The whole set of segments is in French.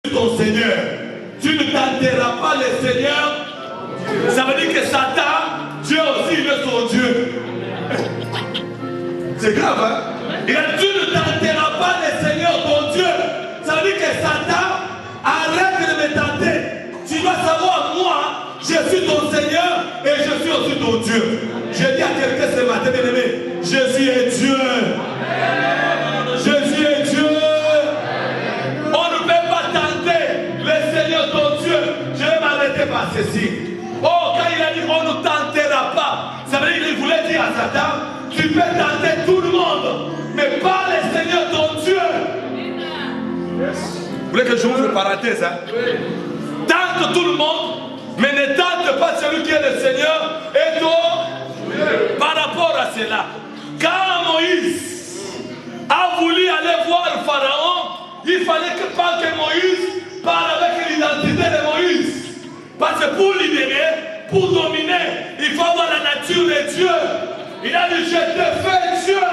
ton Seigneur. Tu ne tenteras pas le Seigneur. Ça veut dire que Satan, Dieu aussi, il est son Dieu. C'est grave, hein? Il a dit, tu ne tenteras pas le Seigneur, ton Dieu. Ça veut dire que Satan, arrête de me tenter. Tu dois savoir, moi, je suis ton Seigneur et je suis aussi ton Dieu. Je dis à quelqu'un ce matin, bien aimé, Jésus est Dieu. Jésus est Dieu. On ne peut pas tenter le Seigneur ton Dieu. Je vais m'arrêter par ceci. Oh, quand il a dit on ne tentera pas, ça veut dire qu'il voulait dire à Satan, tu peux tenter tout le monde, mais pas le Seigneur ton Dieu. Vous voulez que je ouvre une parenthèse, hein? Tente tout le monde, mais ne tente pas celui qui est le Seigneur et toi. Par rapport à cela, quand Moïse a voulu aller voir le Pharaon, il fallait pas que Moïse parle avec l'identité de Moïse. Parce que pour libérer, pour dominer, il faut avoir la nature de Dieu. Il a dit, je te fais Dieu.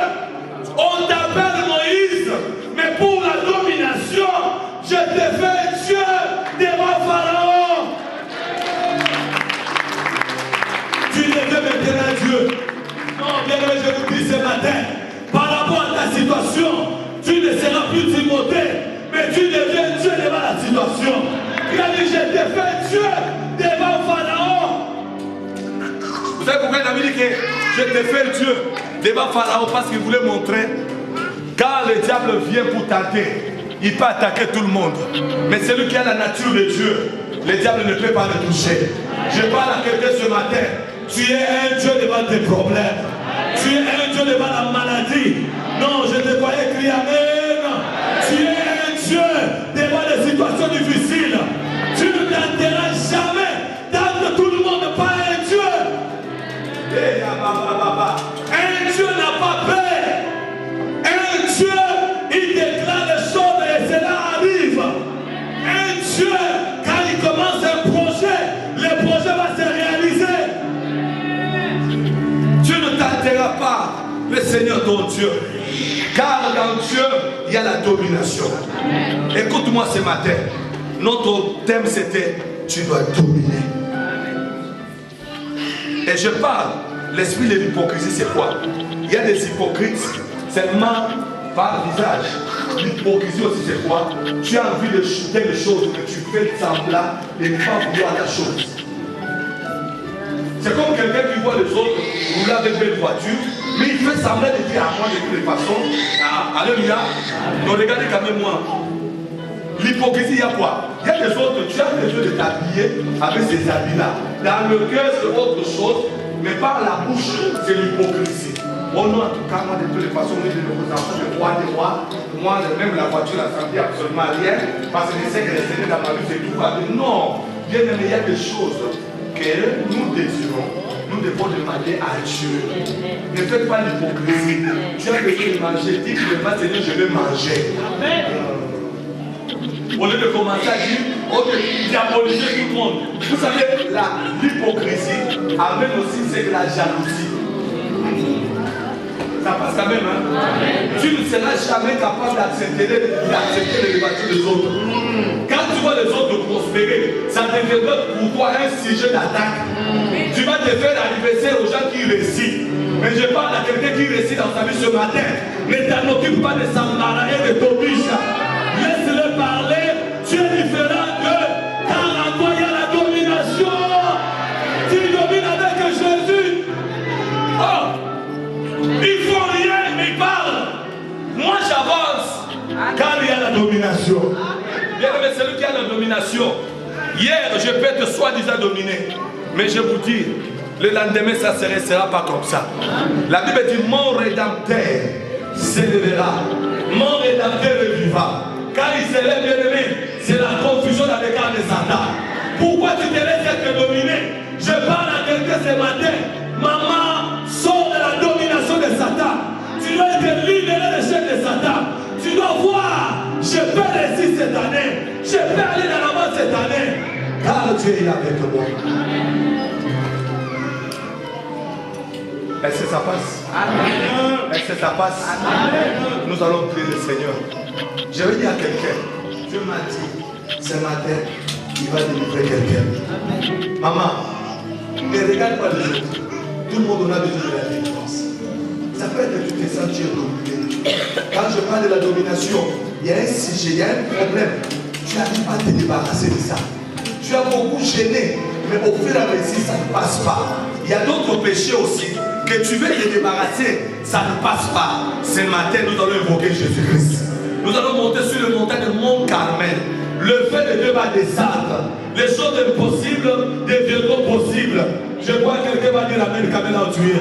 On t'appelle Moïse, mais pour la domination, je te fais Dieu devant Pharaon. Tu deviens maintenant Dieu. Non, bien aimé, je vous dis ce matin, par rapport à ta situation, tu ne seras plus Timothée, mais tu deviens Dieu devant la situation. Il a dit, je te fais Dieu devant Pharaon. Vous savez pourquoi il a dit que je te fais Dieu devant Pharaon? Parce qu'il voulait montrer, quand le diable vient pour tenter, il peut attaquer tout le monde. Mais celui qui a la nature de Dieu, le diable ne peut pas le toucher. Je parle à quelqu'un ce matin. Tu es un Dieu devant tes problèmes. Tu es un Dieu devant la maladie. Non, je te croyais crier Amen. Tu es un Dieu devant les situations difficiles. Tu ne tenteras jamais tant que tout le monde pas un Dieu. Un Dieu n'a pas peur. Un Dieu, il déclare les choses et cela arrive. Un Dieu, quand il commence un projet, le projet va se réaliser. Tu ne tenteras pas le Seigneur ton Dieu. Car dans Dieu, il y a la domination. Écoute-moi ce matin. Notre thème c'était tu dois dominer. Et je parle, l'esprit de l'hypocrisie c'est quoi? Il y a des hypocrites seulement par visage. L'hypocrisie aussi c'est quoi? Tu as envie de quelque chose mais tu fais semblant de ne pas vouloir la chose. C'est comme quelqu'un qui voit les autres rouler avec une belle voiture, mais il fait semblant de dire à moi de toutes les façons. Alléluia. Donc regardez quand même moi. L'hypocrisie, il y a quoi? Il y a des autres, tu as besoin de t'habiller avec ces habits-là. Dans le cœur, c'est autre chose, mais par la bouche, c'est l'hypocrisie. Oh non, en tout cas, moi, de toutes les façons, on est des représentants de roi des rois. Moi, même la voiture, ça ne me dit absolument rien, parce que je sais que les Seigneurs dans ma vie, c'est tout va bien. Non, bien aimé, il y a des choses que nous désirons. Nous devons demander à Dieu. Ne faites pas l'hypocrisie. Tu as besoin de manger, dis que le Seigneur, je vais manger. Au lieu de commencer à dire, ok, diaboliser tout le monde. Vous savez, l'hypocrisie amène aussi c'est la jalousie. Ça passe quand même, hein? Amen. Tu ne seras jamais capable d'accepter les voitures des autres. Quand tu vois les autres prospérer, ça deviendra pour toi un sujet d'attaque. Tu vas te faire l'anniversaire aux gens qui réussissent. Mais je parle à quelqu'un qui réussit dans sa vie ce matin. Ne t'en occupe pas de Sambara et de Tobish. Laisse-le parler. Tu es différent d'eux. Car en toi il y a la domination. Tu domines avec Jésus. Oh, ils font rien, mais ils parlent. Moi j'avance. Car il y a la domination. Bien aimé, celui qui a la domination. Hier, je peux être soi-disant dominé. Mais je vous dis, le lendemain, ça ne sera pas comme ça. La Bible dit, mon rédempteur s'élèvera. Mon rédempteur revivra. Quand il s'élève, bien aimé, c'est la confusion dans le cœur de Satan. Pourquoi tu te laisses être dominé? Je parle à quelqu'un ce matin. Maman, sors de la domination de Satan. Tu dois être libéré de chef de Satan. Tu dois voir, je peux réussir cette année. Je peux aller dans l'avant cette année. Car Dieu est avec moi. Est-ce que ça passe? Amen. Est-ce que ça passe? Amen. Nous allons prier le Seigneur. Je vais dire à quelqu'un, Dieu m'a dit, ce matin, il va délivrer quelqu'un. Maman, ne regarde pas les autres. Tout le monde en a besoin de la délivrance. Ça peut être que tu te sens dominé. Quand je parle de la domination, il y a un sujet, il y a un problème. Tu n'arrives pas à te débarrasser de ça. Tu as beaucoup gêné, mais au fur et à mesure, ça ne passe pas. Il y a d'autres péchés aussi que tu veux te débarrasser, ça ne passe pas. Ce matin, nous allons invoquer Jésus-Christ. Nous allons monter sur le montagne de Mont Carmel. Le feu de Dieu va descendre. Les choses impossibles deviendront possibles. Je crois que quelqu'un va dire Amen, Kamel en tuer.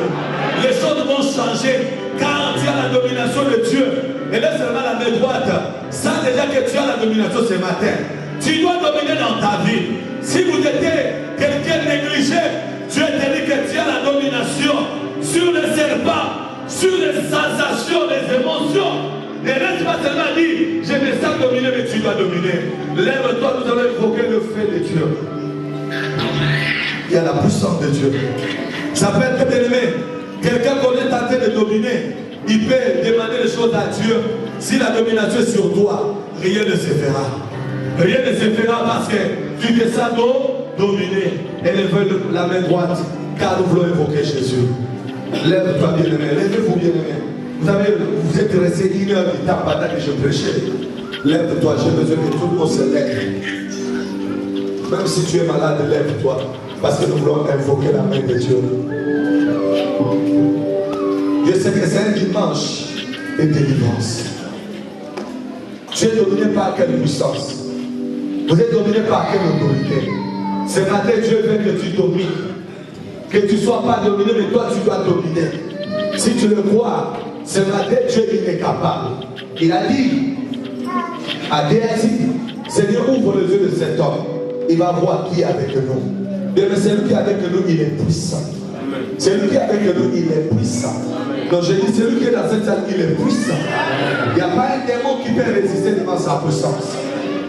Les choses vont changer car tu as la domination de Dieu. Et laisse seulement la main droite. Sans déjà que tu as la domination ce matin. Tu dois dominer dans ta vie. Si vous étiez quelqu'un négligé, Dieu te dit que tu as la domination sur les serpents, sur les sensations, les émotions. Ne reste pas seulement dire, je me sens dominer, mais tu dois dominer. Lève-toi, nous allons évoquer le feu de Dieu. Il y a la puissance de Dieu. Ça peut être bien aimé. Quelqu'un qu'on est tenté de dominer, il peut demander les choses à Dieu. Si la domination est sur toi, rien ne se fera. Rien ne se fera parce que tu te sens dominer. Élevez la main droite, car nous voulons évoquer Jésus. Lève-toi, bien-aimé. Lèvez-vous, bien-aimé. Vous êtes resté 1 heure du temps pendant que je prêchais. Lève-toi, j'ai besoin que tout le monde se lève. Même si tu es malade, lève-toi. Parce que nous voulons invoquer la main de Dieu. Je sais que c'est un dimanche de délivrance. Tu es dominé par quelle puissance? Vous êtes dominé par quelle autorité? Ce matin, Dieu veut que tu domines. Que tu ne sois pas dominé, mais toi tu dois dominer. Si tu le crois, ce matin, Dieu il est capable. Il a dit à Géasi, Seigneur, ouvre les yeux de cet homme. Il va voir qui est avec nous. Mais celui qui est avec nous, il est puissant. Celui qui est avec nous, il est puissant. Donc je dis, celui qui est dans cette salle, il est puissant. Il n'y a pas un démon qui peut résister devant sa puissance.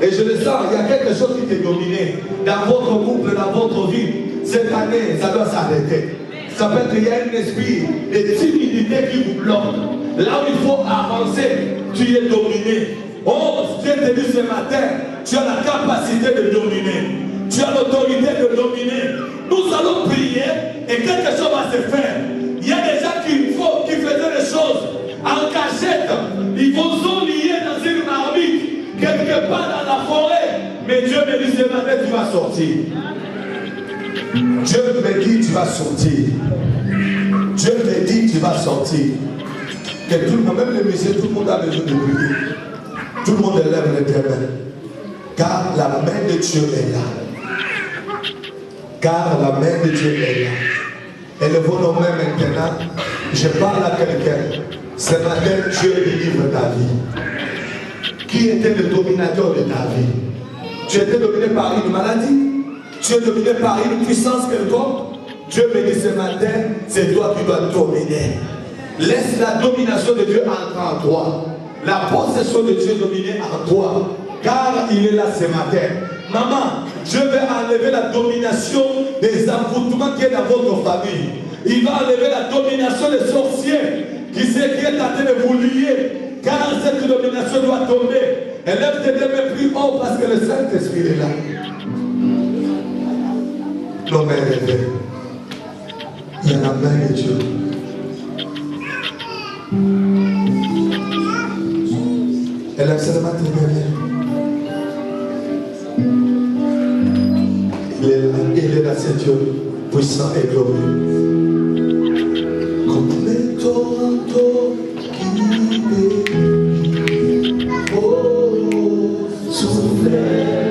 Et je le sens, il y a quelque chose qui t'est dominé dans votre couple, dans votre vie. Cette année, ça doit s'arrêter. Ça peut être qu'il y a un esprit de timidité qui vous bloque. Là où il faut avancer, tu es dominé. Oh, Dieu te dit ce matin, tu as la capacité de dominer. Tu as l'autorité de dominer. Nous allons prier et quelque chose va se faire. Il y a des gens qui faisaient des choses en cachette. Ils vont s'enlier dans une marmite, quelque part dans la forêt. Mais Dieu me dit ce matin, tu vas sortir. Dieu me dit, tu vas sortir. Dieu me dit, tu vas sortir. Que tout le monde, même les messieurs, tout le monde a besoin de prier. Tout le monde élève les mains. Car la main de Dieu est là. Car la main de Dieu est là. Élevons nos mains maintenant. Je parle à quelqu'un. Ce matin, Dieu délivre ta vie. Qui était le dominateur de ta vie? Tu étais dominé par une maladie? Tu es dominé par une puissance quelconque? Dieu me dit ce matin, c'est toi qui dois dominer. Laisse la domination de Dieu entrer en toi. La possession de Dieu dominer en toi. Car il est là ce matin. Maman, Dieu veut enlever la domination des envoûtements qui est dans votre famille. Il va enlever la domination des sorciers qui est en train de vous lier. Car cette domination doit tomber. Élève tes mains plus haut parce que le Saint-Esprit est là. Nos mains élevées. Il y a la main de Dieu. Élève seulement tes mains. Il est là, c'est Dieu, puissant et glorieux. Comme les torrents qui oh, soufflez.